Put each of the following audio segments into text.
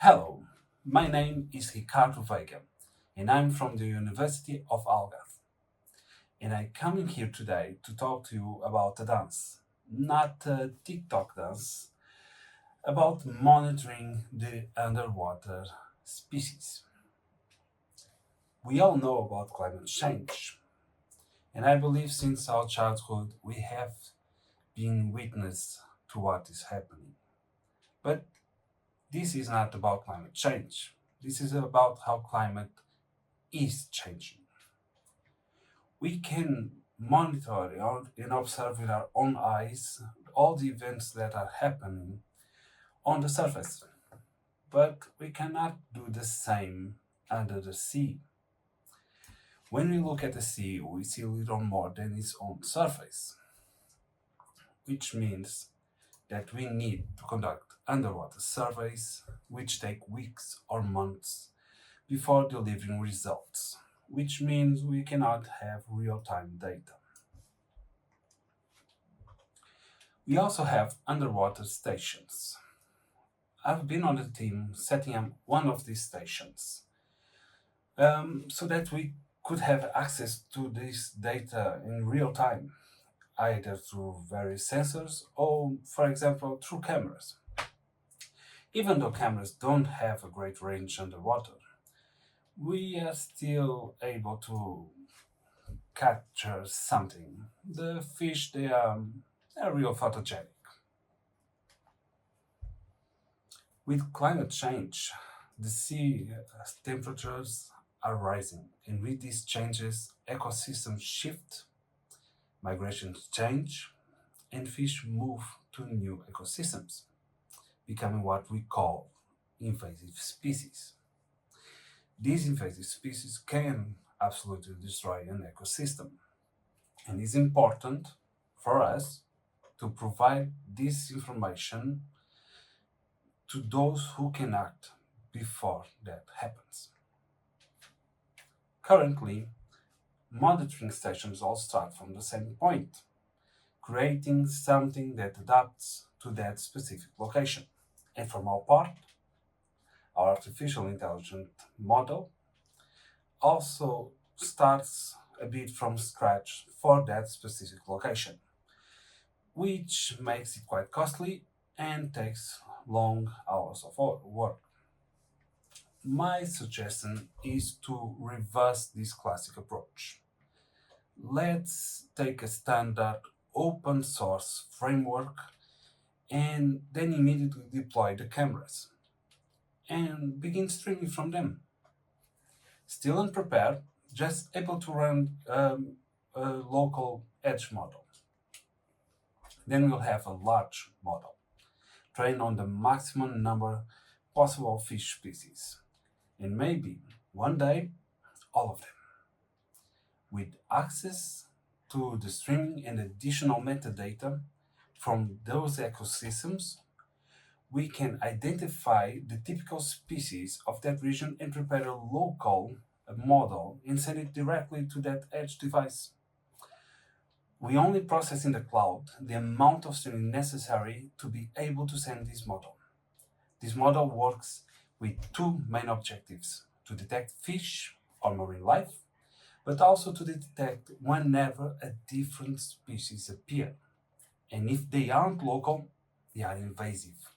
Hello, my name is Ricardo Veiga, and I'm from the University of Algarve. And I'm coming here today to talk to you about a dance, not a TikTok dance, about monitoring the underwater species. We all know about climate change, and I believe since our childhood we have been witness to what is happening. But this is not about climate change. This is about how climate is changing. We can monitor and observe with our own eyes all the events that are happening on the surface, but we cannot do the same under the sea. When we look at the sea, we see little more than its own surface, which means that we need to conduct underwater surveys which take weeks or months before delivering results, which means we cannot have real-time data. We also have underwater stations. I've been on the team setting up one of these stations so that we could have access to this data in real time, either through various sensors or, for example, through cameras. Even though cameras don't have a great range underwater, we are still able to capture something. The fish, they are real photogenic. With climate change, the sea temperatures are rising, and with these changes, ecosystems shift, migrations change, and fish move to new ecosystems, becoming what we call invasive species. These invasive species can absolutely destroy an ecosystem, and it's important for us to provide this information to those who can act before that happens. Currently, monitoring stations all start from the same point, creating something that adapts to that specific location. And from our part, our artificial intelligence model also starts a bit from scratch for that specific location, which makes it quite costly and takes long hours of work. My suggestion is to reverse this classic approach. Let's take a standard open source framework and then immediately deploy the cameras and begin streaming from them. Still unprepared, just able to run a local edge model. Then we'll have a large model, trained on the maximum number possible of fish species, and maybe one day all of them. With access to the streaming and additional metadata from those ecosystems, we can identify the typical species of that region and prepare a local model and send it directly to that edge device. We only process in the cloud the amount of streaming necessary to be able to send this model. This model works with two main objectives: to detect fish or marine life, but also to detect whenever a different species appear. And if they aren't local, they are invasive.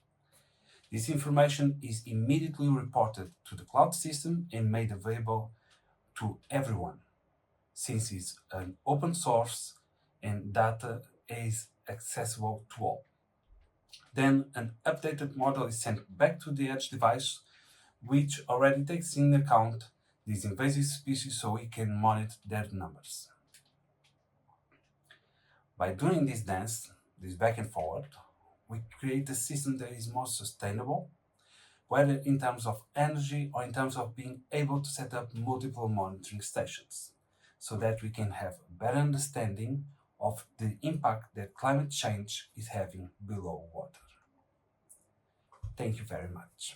This information is immediately reported to the cloud system and made available to everyone, since it's an open source and data is accessible to all. Then an updated model is sent back to the edge device, which already takes into account these invasive species so we can monitor their numbers. By doing this dance, this back and forward, we create a system that is more sustainable, whether in terms of energy or in terms of being able to set up multiple monitoring stations, so that we can have a better understanding of the impact that climate change is having below water. Thank you very much.